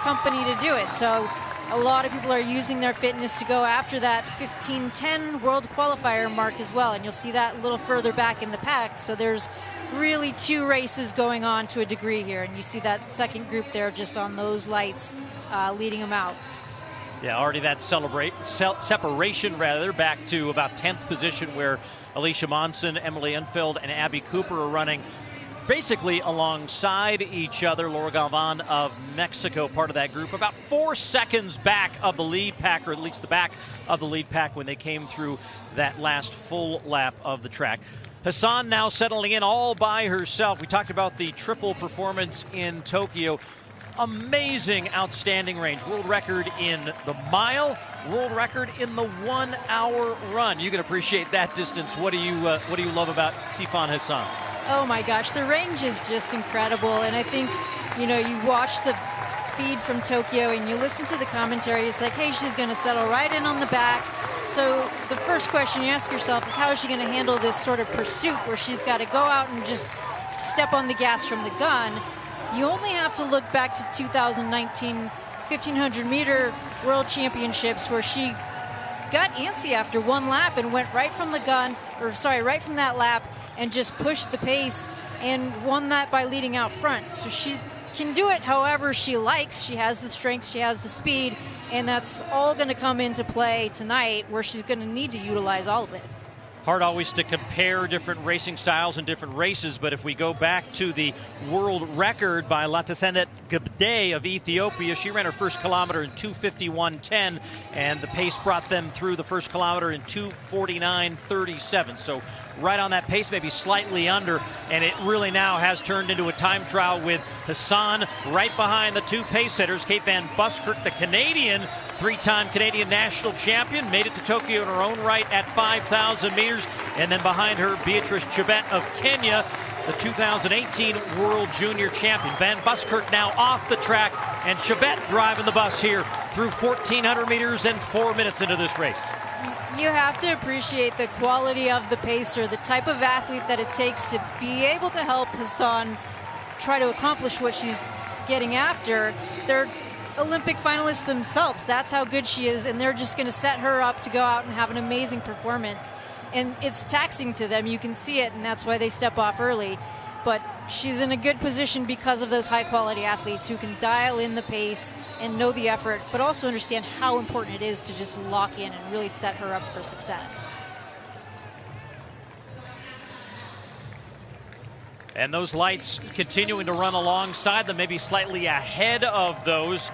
company to do it. So a lot of people are using their fitness to go after that 15:10 world qualifier mark as well. And you'll see that a little further back in the pack. So there's really 2 races going on to a degree here. And you see that second group there just on those lights leading them out. Yeah, already that separation rather back to about 10th position where Alicia Monson, Emily Enfeld, and Abby Cooper are running basically alongside each other. Laura Galvan of Mexico, part of that group, about 4 seconds back of the lead pack, or at least the back of the lead pack when they came through that last full lap of the track. Hassan now settling in all by herself. We talked about the triple performance in Tokyo. Amazing, outstanding range. World record in the mile, world record in the 1 hour run. You can appreciate that distance. What do you love about Sifan Hassan? Oh my gosh, the range is just incredible. And I think, you know, you watch the feed from Tokyo and you listen to the commentary. It's like, hey, she's going to settle right in on the back. So the first question you ask yourself is, how is she going to handle this sort of pursuit where she's got to go out and just step on the gas from the gun? You only have to look back to 2019 1500 meter world championships where she got antsy after 1 lap and went right from the gun, or sorry, right from that lap, and just pushed the pace and won that by leading out front. So she can do it however she likes. She has the strength, she has the speed, and that's all going to come into play tonight where she's going to need to utilize all of it. Hard always to compare different racing styles and different races, but if we go back to the world record by Latasenet Gebde of Ethiopia, she ran her first kilometer in 2:51.10, and the pace brought them through the first kilometer in 2:49.37. So right on that pace, maybe slightly under, and it really now has turned into a time trial with Hassan right behind the 2 pace setters. Kate Van Buskirk, the Canadian, 3-time Canadian national champion, made it to Tokyo in her own right at 5,000 meters. And then behind her, Beatrice Chebet of Kenya, the 2018 World Junior Champion. Van Buskirk now off the track, and Chebet driving the bus here through 1,400 meters and 4 minutes into this race. You have to appreciate the quality of the pacer, the type of athlete that it takes to be able to help Hassan try to accomplish what she's getting after. They're Olympic finalists themselves. That's how good she is, and they're just going to set her up to go out and have an amazing performance. And it's taxing to them. You can see it, and that's why they step off early. But she's in a good position because of those high-quality athletes who can dial in the pace and know the effort, but also understand how important it is to just lock in and really set her up for success. And those lights continuing to run alongside them, maybe slightly ahead of those.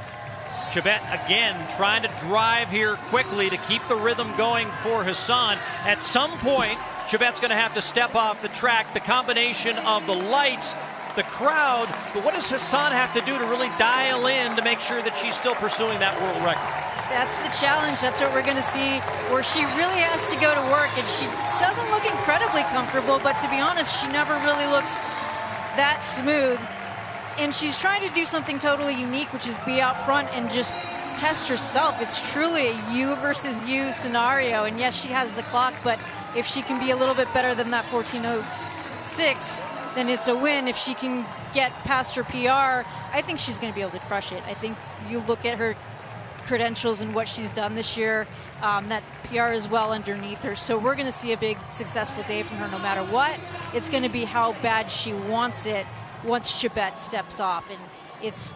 Chebet again trying to drive here quickly to keep the rhythm going for Hassan. At some point, Chebet's going to have to step off the track. The combination of the lights, the crowd, but what does Hassan have to do to really dial in to make sure that she's still pursuing that world record? That's the challenge. That's what we're going to see, where she really has to go to work, and she doesn't look incredibly comfortable, but to be honest, she never really looks that smooth. And she's trying to do something totally unique, which is be out front and just test herself. It's truly a you versus you scenario. And yes, she has the clock, but if she can be a little bit better than that 14:06, then it's a win. If she can get past her PR, I think she's going to be able to crush it. I think you look at her credentials and what she's done this year, that PR is well underneath her. So we're going to see a big successful day from her no matter what. It's going to be how bad she wants it once Chebet steps off. And it's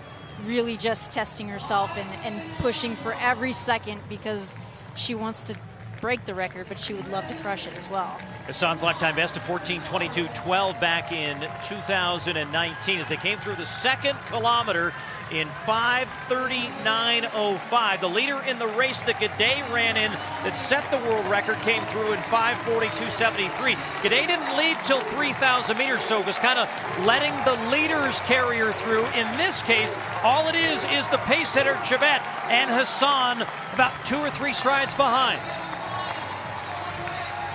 really just testing herself and pushing for every second, because she wants to break the record, but she would love to crush it as well. Hassan's lifetime best of 14:22.12 back in 2019 as they came through the second kilometer in 5:39.05. The leader in the race that Gade ran in that set the world record came through in 5:42.73. Gade didn't lead till 3,000 meters, so it was kind of letting the leaders carry her through. In this case, all it is the pace setter Chebet, and Hassan about 2 or 3 strides behind.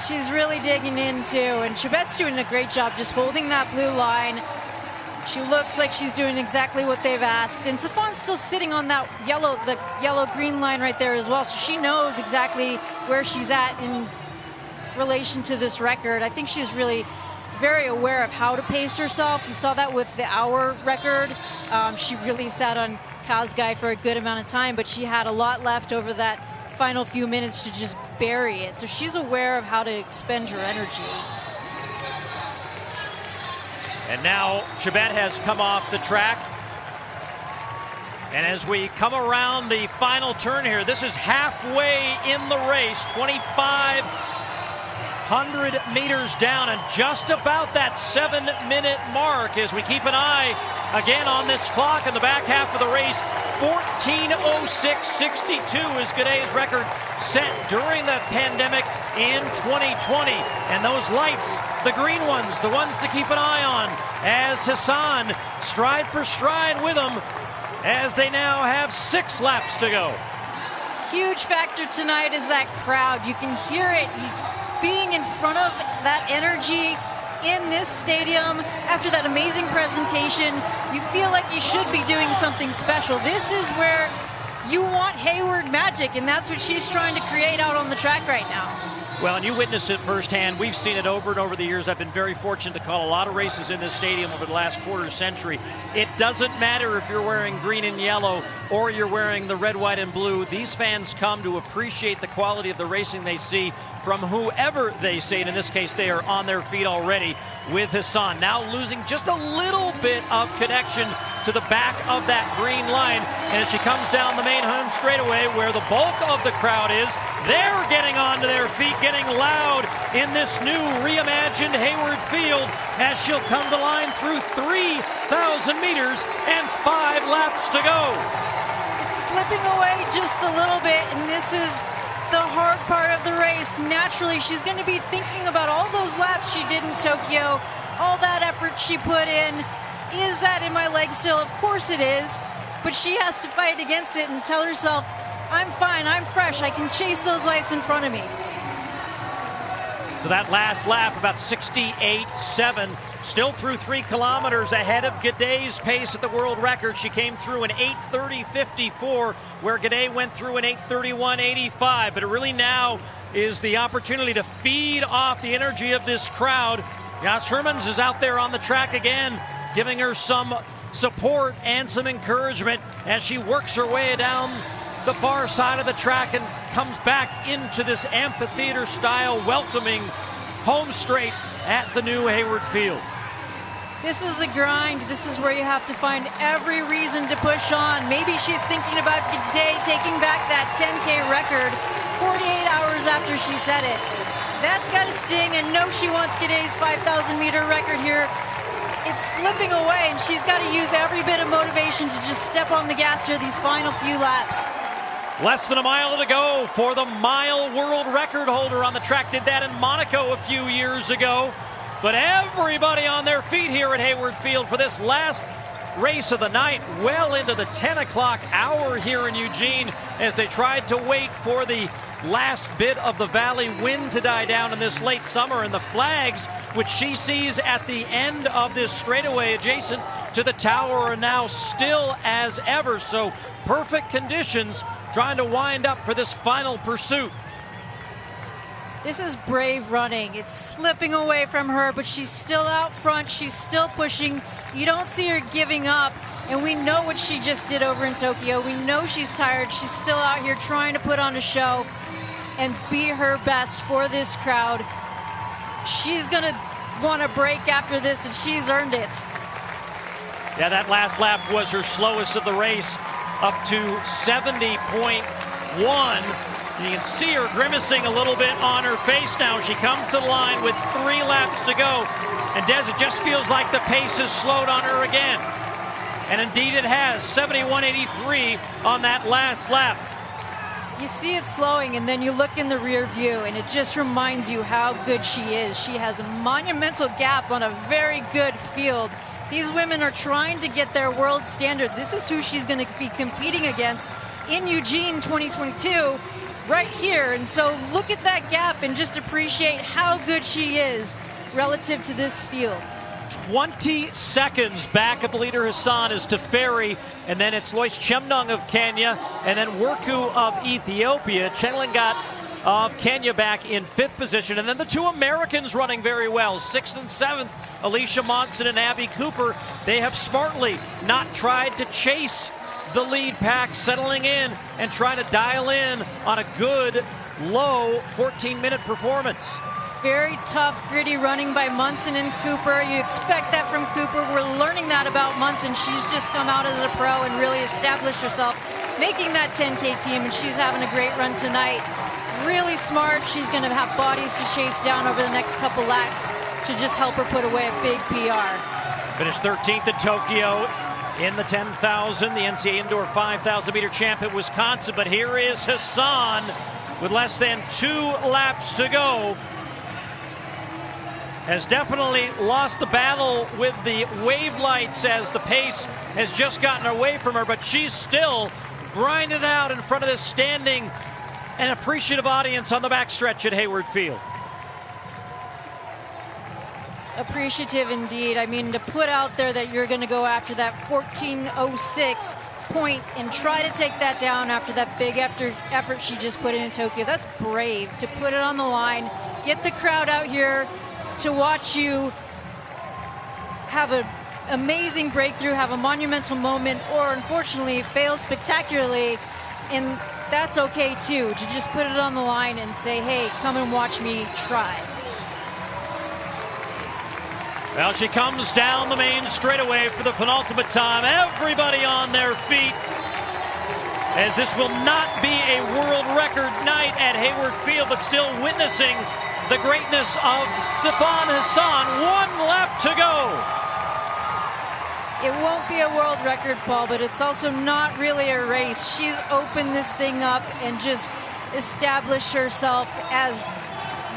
She's really digging in too, and Chebet's doing a great job just holding that blue line. She looks like she's doing exactly what they've asked, and Sifan's still sitting on that yellow-green line right there as well, so she knows exactly where she's at in relation to this record. I think she's really very aware of how to pace herself. You saw that with the hour record. She really sat on Kazgai for a good amount of time, but she had a lot left over that final few minutes to just bury it. So she's aware of how to expend her energy. And now Chebet has come off the track. And as we come around the final turn here, this is halfway in the race, 2,500 meters down, and just about that 7-minute mark as we keep an eye again on this clock in the back half of the race. 14:06.62 is Gidey's record set during the pandemic in 2020. And those lights, the green ones, the ones to keep an eye on as Hassan stride for stride with them, as they now have 6 laps to go. Huge factor tonight is that crowd. You can hear it being in front of that energy in this stadium after that amazing presentation. You feel like you should be doing something special. This is where you want Hayward magic, and that's what she's trying to create out on the track right now. Well, and you witnessed it firsthand. We've seen it over and over the years. I've been very fortunate to call a lot of races in this stadium over the last quarter century. It doesn't matter if you're wearing green and yellow or you're wearing the red, white, and blue. These fans come to appreciate the quality of the racing they see from whoever they see. And in this case, they are on their feet already with Hassan. Now losing just a little bit of connection to the back of that green line. And as she comes down the main home straightaway where the bulk of the crowd is, they're getting onto their feet, getting loud in this new reimagined Hayward Field as she'll come to line through 3,000 meters and 5 laps to go. It's slipping away just a little bit, and this is the hard part of the race. Naturally, she's going to be thinking about all those laps she did in Tokyo, all that effort she put in. Is that in my legs still? Of course it is, but she has to fight against it and tell herself, I'm fine, I'm fresh, I can chase those lights in front of me. So that last lap, about 68.7, still through 3 kilometers ahead of Gidey's pace at the world record. She came through an 8:30.54, where Gidey went through an 8:31.85. But it really now is the opportunity to feed off the energy of this crowd. Josh Hermans is out there on the track again, giving her some support and some encouragement as she works her way down the far side of the track and comes back into this amphitheater style welcoming home straight at the new Hayward Field. This is the grind. This is where you have to find every reason to push on. Maybe she's thinking about Gidey taking back that 10K record 48 hours after she said it. That's got to sting, and no, she wants Gidey's 5,000 meter record here. It's slipping away, and she's got to use every bit of motivation to just step on the gas here these final few laps. Less than a mile to go for the mile world record holder on the track. Did that in Monaco a few years ago. But everybody on their feet here at Hayward Field for this last race of the night, well into the 10 o'clock hour here in Eugene, as they tried to wait for the last bit of the valley wind to die down in this late summer, and the flags which she sees at the end of this straightaway adjacent to the tower are now still as ever. So perfect conditions trying to wind up for this final pursuit. This is brave running. It's slipping away from her, but she's still out front. She's still pushing. You don't see her giving up. And we know what she just did over in Tokyo. We know she's tired. She's still out here trying to put on a show and be her best for this crowd. She's going to want a break after this, and she's earned it. Yeah, that last lap was her slowest of the race, up to 70.1. You can see her grimacing a little bit on her face now. She comes to the line with 3 laps to go. And Des, it just feels like the pace has slowed on her again. And indeed it has, 71.83 on that last lap. You see it slowing, and then you look in the rear view, and it just reminds you how good she is. She has a monumental gap on a very good field. These women are trying to get their world standard. This is who she's going to be competing against in Eugene 2022 right here. And so look at that gap and just appreciate how good she is relative to this field. 20 seconds back of the leader Hassan is Teferi, and then it's Lois Chemnung of Kenya, and then Werku of Ethiopia. Chelangat of Kenya back in 5th position, and then the 2 Americans running very well, 6th and 7th, Alicia Monson and Abby Cooper. They have smartly not tried to chase the lead pack settling in and trying to dial in on a good, low 14-minute performance. Very tough, gritty running by Munson and Cooper. You expect that from Cooper. We're learning that about Munson. She's just come out as a pro and really established herself, making that 10K team, and she's having a great run tonight. Really smart. She's going to have bodies to chase down over the next couple laps to just help her put away a big PR. Finished 13th at Tokyo in the 10,000, the NCAA Indoor 5,000 meter champ at Wisconsin. But here is Hassan with less than 2 laps to go. Has definitely lost the battle with the wave lights as the pace has just gotten away from her, but she's still grinding out in front of this standing and appreciative audience on the backstretch at Hayward Field. Appreciative indeed. I mean, to put out there that you're going to go after that 14:06 point and try to take that down after that big effort she just put in Tokyo, that's brave to put it on the line, get the crowd out here to watch you have an amazing breakthrough, have a monumental moment, or unfortunately fail spectacularly, and that's okay too, to just put it on the line and say, hey, come and watch me try. Well, she comes down the main straightaway for the penultimate time. Everybody on their feet, as this will not be a world record night at Hayward Field, but still witnessing the greatness of SIFAN Hassan. 1 lap to go. It won't be a world record, Paul, but it's also not really a race. She's opened this thing up and just established herself as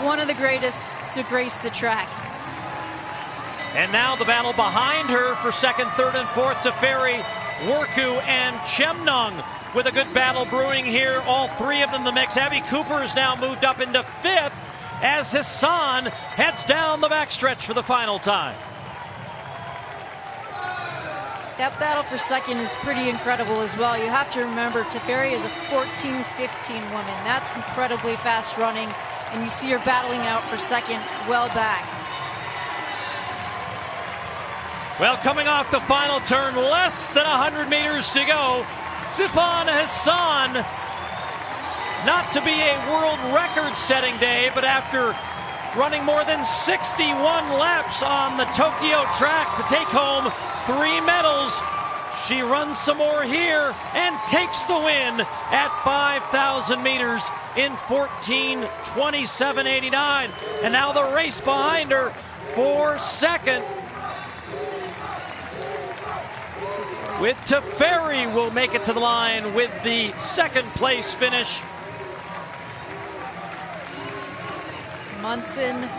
one of the greatest to grace the track. And now the battle behind her for second, third, and fourth to Ferry, Worku, and Chemnung, with a good battle brewing here. All 3 of them in the mix. Abby Cooper has now moved up into 5th as Hassan heads down the backstretch for the final time. That battle for second is pretty incredible as well. You have to remember, Teferi is a 14:15 woman. That's incredibly fast running, and you see her battling out for second well back. Well, coming off the final turn, less than 100 meters to go. SIFAN Hassan, not to be a world record-setting day, but after running more than 61 laps on the Tokyo track to take home 3 medals, she runs some more here and takes the win at 5,000 meters in 14:27.89. And now the race behind her for second, with Teferi will make it to the line with the second place finish. Munson